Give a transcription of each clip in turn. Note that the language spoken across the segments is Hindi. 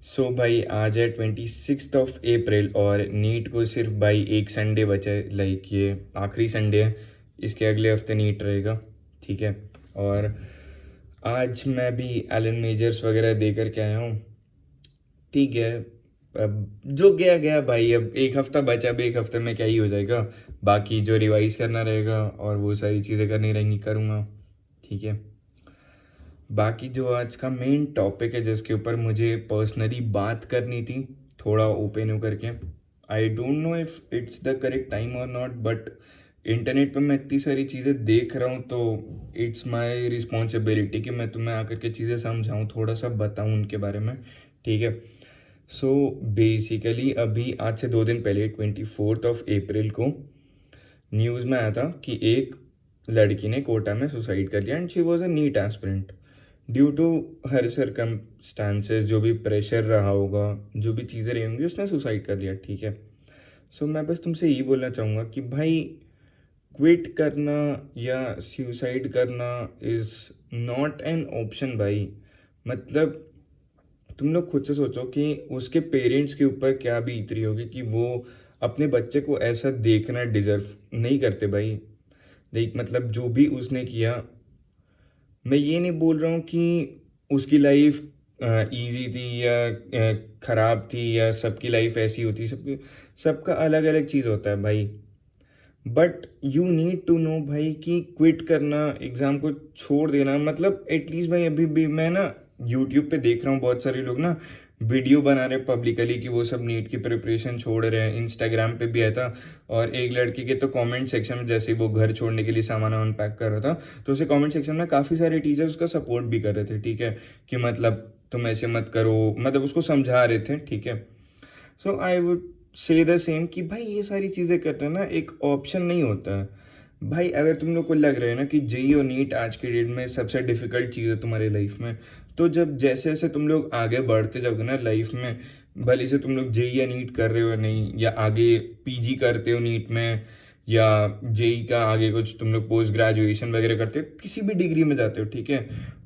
भाई आज है 26 अप्रैल और नीट को सिर्फ भाई एक संडे बचा है। लाइक ये आखिरी संडे है, इसके अगले हफ्ते नीट रहेगा। ठीक है। और आज मैं भी एलन मेजर्स वगैरह दे करके आया हूँ। ठीक है। अब जो गया गया भाई, अब एक हफ्ता बचा, अब एक हफ्ते में क्या ही हो जाएगा। बाकी जो रिवाइज करना रहेगा और वो सारी चीज़ें करनी रहेंगी करूँगा। ठीक है। बाकी जो आज का मेन टॉपिक है जिसके ऊपर मुझे पर्सनली बात करनी थी, थोड़ा ओपन होकर के, I don't know if it's the correct time और नॉट, बट इंटरनेट पे मैं इतनी सारी चीज़ें देख रहा हूँ तो इट्स माय रिस्पॉन्सिबिलिटी कि मैं तुम्हें आकर के चीज़ें समझाऊँ, थोड़ा सा बताऊँ उनके बारे में। ठीक है। सो बेसिकली अभी आज से 2 दिन पहले 24 अप्रैल को न्यूज़ में आया था कि एक लड़की ने कोटा में सुसाइड कर लिया and she was a NEET aspirant due to her circumstances, जो भी प्रेशर रहा होगा, जो भी चीज़ें रही होंगी, उसने सुसाइड कर लिया। ठीक है। सो मैं बस तुमसे यही बोलना चाहूँगा कि भाई क्विट करना या सुसाइड करना इज़ नॉट एन ऑप्शन भाई। मतलब तुम लोग खुद से सोचो कि उसके पेरेंट्स के ऊपर क्या बीत रही होगी कि वो अपने बच्चे को ऐसा देखना डिजर्व नहीं करते भाई। देख, मतलब जो भी उसने किया, मैं ये नहीं बोल रहा हूँ कि उसकी लाइफ इजी थी या ख़राब थी या सबकी लाइफ ऐसी होती, सबकी सबका अलग अलग चीज़ होता है भाई। But you need to know भाई कि क्विट करना, एग्ज़ाम को छोड़ देना, मतलब एटलीस्ट भाई अभी भी मैं ना यूट्यूब पे देख रहा हूँ बहुत सारे लोग ना वीडियो बना रहे पब्लिकली कि वो सब नीट की प्रिपरेशन छोड़ रहे हैं। इंस्टाग्राम पे भी आया था। और एक लड़की के तो कमेंट सेक्शन में, जैसे ही वो घर छोड़ने के लिए सामान अनपैक कर रहा था, तो उसे कमेंट सेक्शन में काफ़ी सारे टीचर्स उसका सपोर्ट भी कर रहे थे। ठीक है। कि मतलब तुम ऐसे मत करो, मतलब उसको समझा रहे थे। ठीक है। So I would say the same कि भाई ये सारी चीज़ें करना ना एक ऑप्शन नहीं होता है भाई। अगर तुम लोग को लग रहा है ना कि जेई और नीट आज के डेट में सबसे डिफिकल्ट चीज़ है तुम्हारी लाइफ में, तो जब जैसे जैसे तुम लोग आगे बढ़ते जाओगे ना लाइफ में, भले से तुम लोग जेई या नीट कर रहे हो या नहीं, या आगे पीजी करते हो नीट में, या जेई का आगे कुछ तुम लोग पोस्ट ग्रेजुएशन वगैरह करते हो, किसी भी डिग्री में जाते हो। ठीक है।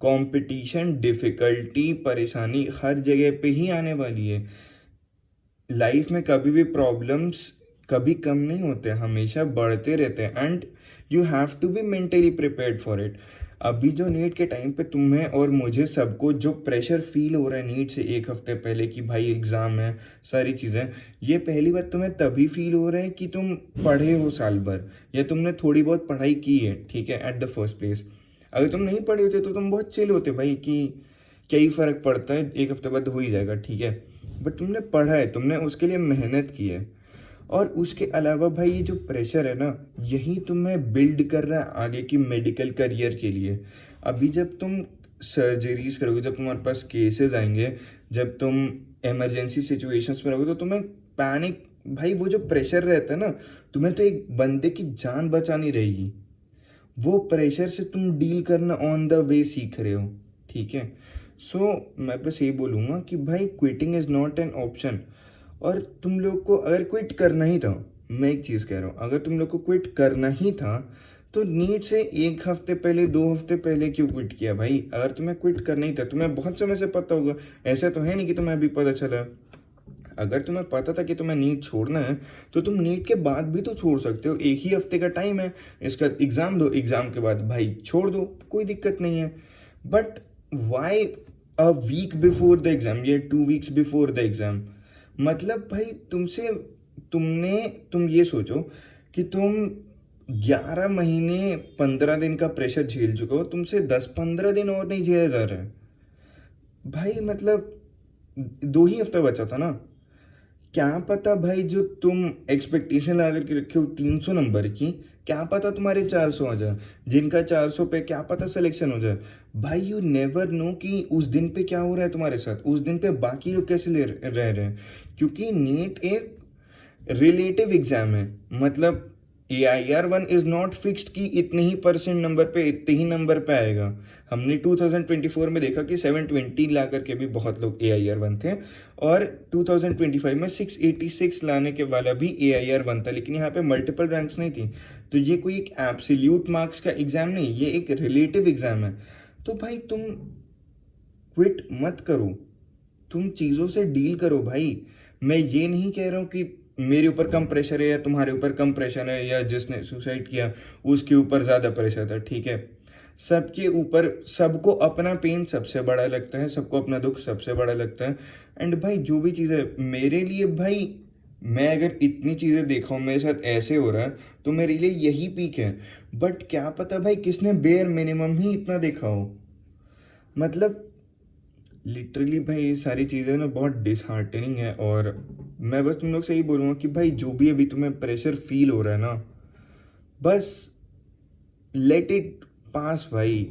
कंपटीशन, डिफिकल्टी, परेशानी हर जगह पे ही आने वाली है। लाइफ में कभी भी प्रॉब्लम्स कभी कम नहीं होते, हमेशा बढ़ते रहते हैं and you have to be mentally prepared for it. अभी जो नीट के टाइम पे तुम्हें और मुझे सबको जो प्रेशर फील हो रहा है नीट से एक हफ्ते पहले कि भाई एग्ज़ाम है, सारी चीज़ें, ये पहली बात तुम्हें तभी फील हो रहा है कि तुम पढ़े हो साल भर या तुमने थोड़ी बहुत पढ़ाई की है। ठीक है। एट द फर्स्ट प्लेस, अगर तुम नहीं पढ़े होते तो तुम बहुत चिल होते भाई कि क्या ही फ़र्क पड़ता है, एक हफ्ते बाद हो ही जाएगा। ठीक है। बट तुमने पढ़ा है, तुमने उसके लिए मेहनत की है। और उसके अलावा भाई ये जो प्रेशर है ना, यही तुम्हें बिल्ड कर रहा है आगे की मेडिकल करियर के लिए। अभी जब तुम सर्जरीज करोगे, जब तुम्हारे पास केसेस आएंगे, जब तुम इमरजेंसी सिचुएशंस में रहोगे, तो तुम्हें पैनिक, भाई वो जो प्रेशर रहता है ना, तुम्हें तो एक बंदे की जान बचानी रहेगी, वो प्रेशर से तुम डील करना ऑन द वे सीख रहे हो। ठीक है। सो मैं बस ये बोलूँगा कि भाई quitting is not an option. और तुम लोग को अगर क्विट करना ही था, मैं एक चीज़ कह रहा हूँ, अगर तुम लोग को क्विट करना ही था तो नीट से एक हफ्ते पहले, 2 हफ्ते पहले क्यों क्विट किया भाई? अगर तुम्हें क्विट करना ही था, तुम्हें बहुत समय से पता होगा, ऐसा तो है नहीं कि तुम्हें अभी पता चला। अगर तुम्हें पता था कि तुम्हें नीट छोड़ना है तो तुम नीट के बाद भी तो छोड़ सकते हो, एक ही हफ्ते का टाइम है, इसका एग्ज़ाम दो, एग्ज़ाम के बाद भाई छोड़ दो, कोई दिक्कत नहीं है। But why a week before the exam, ये 2 वीक्स बिफोर द एग्ज़ाम? मतलब भाई तुमसे, तुम ये सोचो कि तुम 11 महीने 15 दिन का प्रेशर झेल चुके हो, तुमसे 10-15 दिन और नहीं झेला जा रहा है भाई। मतलब 2 ही हफ्ता बचा था ना। क्या पता भाई जो तुम एक्सपेक्टेशन लगा करके रखे हो 300 नंबर की, क्या पता तुम्हारे 400 आ जाए, जिनका 400 पे क्या पता सिलेक्शन हो जाए। भाई यू नेवर नो कि उस दिन पे क्या हो रहा है तुम्हारे साथ, उस दिन पे बाकी लोग कैसे रह रहे हैं। क्योंकि नीट एक रिलेटिव एग्जाम है। मतलब AIR 1 इज नॉट फिक्स्ड कि इतने ही परसेंट नंबर पे, इतने ही नंबर पे आएगा। हमने 2024 में देखा कि 720 ला करके भी बहुत लोग AIR 1 थे, और 2025 में 686 लाने के वाला भी AIR 1 था, लेकिन यहाँ पे मल्टीपल रैंक्स नहीं थी। तो ये कोई एक एब्सोल्यूट मार्क्स का एग्जाम नहीं, ये एक रिलेटिव एग्जाम है। तो भाई तुम क्विट मत करो, तुम चीज़ों से डील करो भाई। मैं ये नहीं कह रहा हूँ कि मेरे ऊपर कम प्रेशर है या तुम्हारे ऊपर कम प्रेशर है, या जिसने सुसाइड किया उसके ऊपर ज़्यादा प्रेशर था, ठीक है। सबके ऊपर, सबको अपना पेन सबसे बड़ा लगता है, सबको अपना दुख सबसे बड़ा लगता है। एंड भाई जो भी चीज़ें मेरे लिए भाई, मैं अगर इतनी चीज़ें देखा हूँ मेरे साथ ऐसे हो रहा है, तो मेरे लिए यही पीक है। बट क्या पता भाई किसने बेयर मिनिमम ही इतना देखा हो। मतलब लिटरली भाई ये सारी चीज़ें ना बहुत डिसहार्टनिंग है। और मैं बस तुम लोग से यही बोलूँगा कि भाई जो भी अभी तुम्हें प्रेशर फील हो रहा है ना, बस लेट इट पास भाई।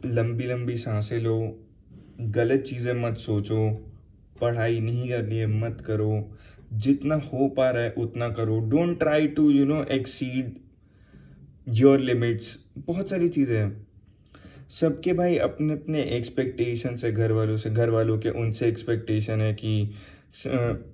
लंबी लंबी सांसें लो, गलत चीज़ें मत सोचो, पढ़ाई नहीं करनी है मत करो, जितना हो पा रहा है उतना करो। Don't try to exceed your limits. बहुत सारी चीज़ें हैं। सबके भाई अपने अपने एक्सपेक्टेशंस है, घर वालों के उनसे एक्सपेक्टेशन है कि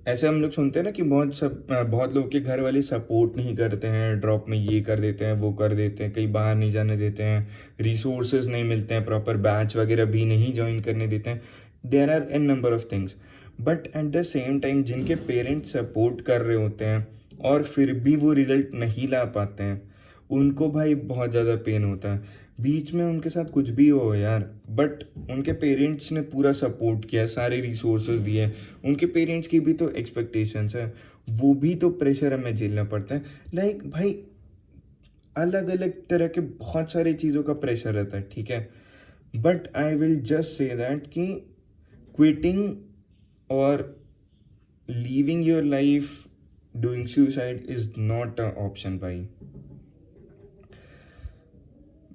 ऐसे हम लोग सुनते हैं ना कि बहुत लोग के घर वाले सपोर्ट नहीं करते हैं, ड्रॉप में ये कर देते हैं वो कर देते हैं, कहीं बाहर नहीं जाने देते हैं, रिसोर्सेज नहीं मिलते हैं, प्रॉपर बैच वगैरह भी नहीं ज्वाइन करने देते हैं। There are an number of things. But at the same time जिनके पेरेंट्स सपोर्ट कर रहे होते हैं और फिर भी वो रिजल्ट नहीं ला पाते हैं, उनको भाई बहुत ज़्यादा पेन होता है। बीच में उनके साथ कुछ भी हो यार, बट उनके पेरेंट्स ने पूरा सपोर्ट किया, सारे रिसोर्सेज दिए। उनके पेरेंट्स की भी तो एक्सपेक्टेशंस है, वो भी तो प्रेशर हमें झेलना पड़ता है। लाइक भाई अलग अलग तरह के बहुत सारी चीज़ों का प्रेशर रहता है, ठीक है। But I will just say that कि क्विटिंग और leaving your life doing suicide is not a option भाई।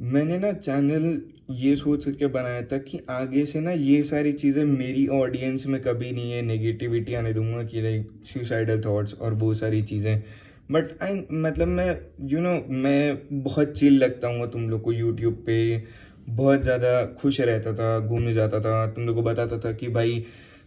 मैंने ना चैनल ये सोच करके बनाया था कि आगे से ना ये सारी चीज़ें मेरी ऑडियंस में कभी नहीं है नेगेटिविटी आने दूंगा कि लाइक सुसाइडल थॉट्स और वो सारी चीज़ें। बट आई मतलब मैं मैं बहुत चिल लगता हूँ तुम लोग को यूट्यूब पे, बहुत ज़्यादा खुश रहता था, घूमने जाता था, तुम लोग को बताता था कि भाई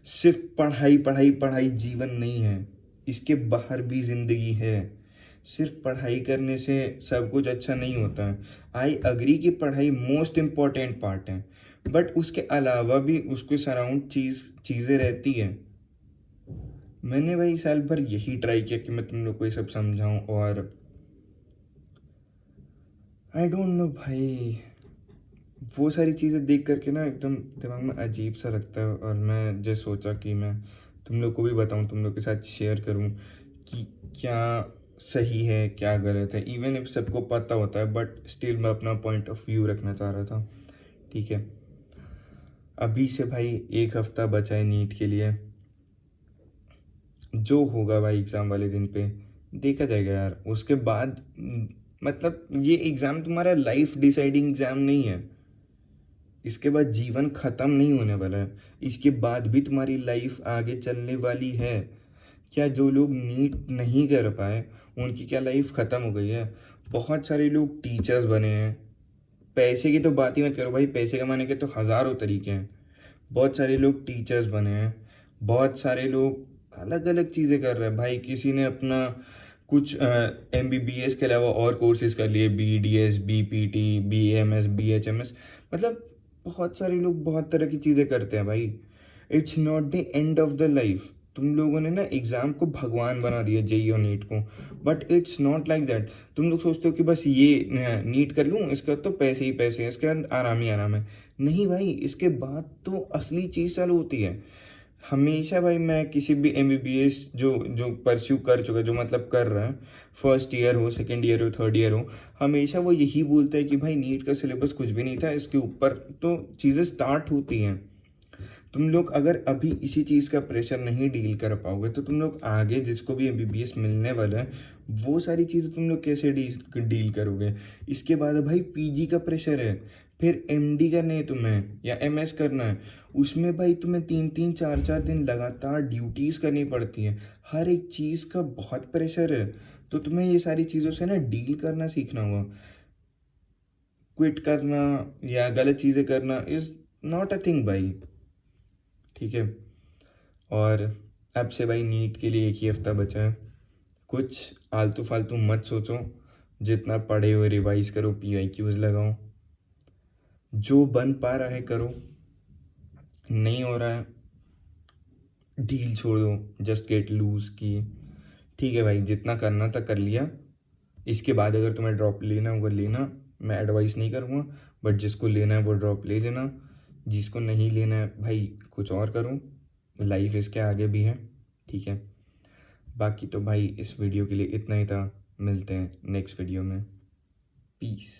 सिर्फ पढ़ाई पढ़ाई पढ़ाई जीवन नहीं है, इसके बाहर भी ज़िंदगी है। सिर्फ पढ़ाई करने से सब कुछ अच्छा नहीं होता है। आई अग्री कि पढ़ाई मोस्ट इम्पॉर्टेंट पार्ट है, बट उसके अलावा भी उसके सराउंड चीज़ें रहती है। मैंने भाई साल भर यही ट्राई किया कि मैं तुम लोग को ये सब समझाऊं, और आई डोंट नो भाई, वो सारी चीज़ें देख करके ना एकदम दिमाग में अजीब सा लगता है। और मैं जो सोचा कि मैं तुम लोग को भी बताऊं, तुम लोग के साथ शेयर करूं कि क्या सही है क्या गलत है। इवन इफ सबको पता होता है, बट स्टिल मैं अपना पॉइंट ऑफ व्यू रखना चाह रहा था, ठीक है। अभी से भाई 1 हफ्ता बचा है नीट के लिए। जो होगा भाई एग्ज़ाम वाले दिन पे देखा जाएगा यार। उसके बाद मतलब ये एग्ज़ाम तुम्हारा लाइफ डिसाइडिंग एग्ज़ाम नहीं है। इसके बाद जीवन ख़त्म नहीं होने वाला है, इसके बाद भी तुम्हारी लाइफ आगे चलने वाली है। क्या जो लोग नीट नहीं कर पाए उनकी क्या लाइफ ख़त्म हो गई है? बहुत सारे लोग टीचर्स बने हैं। पैसे की तो बात ही मत करो भाई, पैसे कमाने के तो हज़ारों तरीके हैं। बहुत सारे लोग टीचर्स बने हैं, बहुत सारे लोग अलग अलग चीज़ें कर रहे हैं भाई। किसी ने अपना कुछ MBBS के अलावा और कोर्सेज कर लिए, BDS, BPT, BAMS, BHMS। मतलब बहुत सारे लोग बहुत तरह की चीज़ें करते हैं भाई। It's not the end of the life. तुम लोगों ने ना एग्ज़ाम को भगवान बना दिया, जेई और नीट को, but it's not like that. तुम लोग सोचते हो कि बस ये नीट कर लूँ, इसका तो पैसे ही पैसे हैं, इसके बाद आराम ही आराम है। नहीं भाई, इसके बाद तो असली चीज़ चालू होती है। हमेशा भाई मैं किसी भी MBBS जो जो परस्यू कर चुका, जो मतलब कर रहा है, फर्स्ट ईयर हो, सेकेंड ईयर हो, थर्ड ईयर हो, हमेशा वो यही बोलता है कि भाई नीट का सिलेबस कुछ भी नहीं था, इसके ऊपर तो चीज़ें स्टार्ट होती हैं। तुम लोग अगर अभी इसी चीज़ का प्रेशर नहीं डील कर पाओगे तो तुम लोग आगे जिसको भी MBBS मिलने वाला है वो सारी चीज़ें तुम लोग कैसे डील करोगे? इसके बाद भाई PG का प्रेशर है, फिर MD करनी है तुम्हें या MS करना है, उसमें भाई तुम्हें 3-3 4-4 दिन लगातार ड्यूटीज़ करनी पड़ती हैं। हर एक चीज़ का बहुत प्रेशर है, तो तुम्हें ये सारी चीज़ों से ना डील करना सीखना होगा। क्विट करना या गलत चीज़ें करना इज़ नॉट अ थिंग भाई, ठीक है। और अब से भाई नीट के लिए 1 ही हफ्ता बचा है। कुछ आलतू फालतू मत सोचो, जितना पढ़े हुए रिवाइज करो, PIQs लगाओ, जो बन पा रहा है करो। नहीं हो रहा है, डील छोड़ दो, जस्ट गेट लूज की। ठीक है भाई, जितना करना था कर लिया। इसके बाद अगर तुम्हें ड्रॉप लेना होगा लेना, मैं एडवाइस नहीं करूँगा, बट जिसको लेना है वो ड्रॉप ले लेना। जिसको नहीं लेना है भाई कुछ और करो, लाइफ इसके आगे भी है। ठीक है, बाकी तो भाई इस वीडियो के लिए इतना ही था। मिलते हैं नेक्स्ट वीडियो में। पीस।